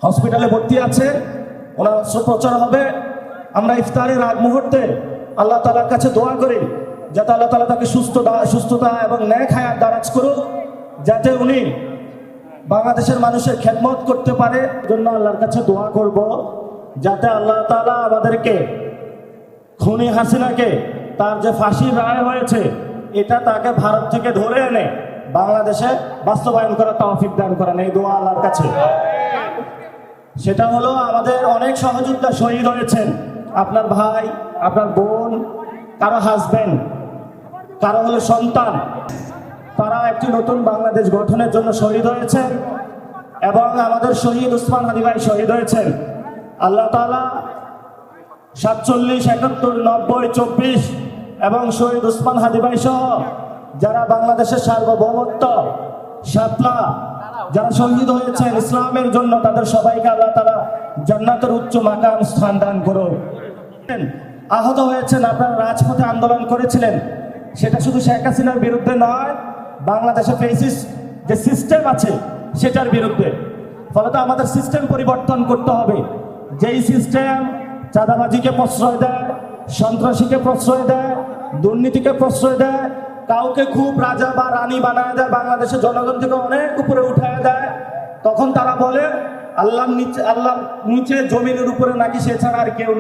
হসপিটালে ভর্তি আছে, ওনার অস্ত্রোপচার হবে। আমরা ইফতারের আগ মুহূর্তে আল্লাহ তাআলার কাছে দোয়া করি যাতে আল্লাহ তাআলা তাকে সুস্থতা এবং নেক হায়াত দারাজ করুক, যাতে উনি বাংলাদেশের মানুষের খেদমত করতে পারে। জন্য আল্লাহর কাছে দোয়া করব যাতে আল্লাহ তাআলা আমাদেরকে খুনি হাসিনাকে তার যে ফাঁসির রায় হয়েছে এটা তাকে ভারত থেকে ধরে এনে বাংলাদেশে বাস্তবায়ন করার তৌফিক দান করেন, এই দোয়া আল্লাহর কাছে। সেটা হলো আমাদের অনেক সহযোদ্ধা শহীদ হয়েছেন, আপনার ভাই, আপনার বোন, কারো হাজবেন্ড, কারো হলো সন্তান। তারা একটি নতুন বাংলাদেশ গঠনের জন্য শহীদ হয়েছেন এবং আমাদের শহীদ ওসমান হাদি ভাই শহীদ হয়েছেন। আল্লাহ তাআলা 47, 71, 90, 24 এবং শহীদ ওসমান হাদি ভাই সহ যারা বাংলাদেশের সার্বভৌমত্ব শাপলা যারা শহীদ হয়েছেন ইসলামের জন্য, তাদের সবাইকে আল্লাহ তাআলা জান্নাতের উচ্চ মাকাম স্থান দান করুন। আহত হয়েছেন, আপনারা রাজপথে আন্দোলন করেছিলেন, সেটা শুধু শেখ হাসিনার বিরুদ্ধে নয়, বাংলাদেশে ফেসিস্ট যে সিস্টেম আছে সেটার বিরুদ্ধে। ফলত আমাদের সিস্টেম পরিবর্তন করতে হবে। যেই সিস্টেম চাঁদাবাজিকে প্রশ্রয় দেয়, সন্ত্রাসীকে প্রশ্রয় দেয়, দুর্নীতিকে প্রশ্রয় দেয়, কাউকে খুব রাজা বা রানী বানায় দেয়, বাংলাদেশের জনগণ থেকে অনেক উপরে উঠায় দেয়, তখন তারা বলে আল্লাহর নিচে জমিনের উপরে নাকি সে ছাড়া আর কেউ নাই।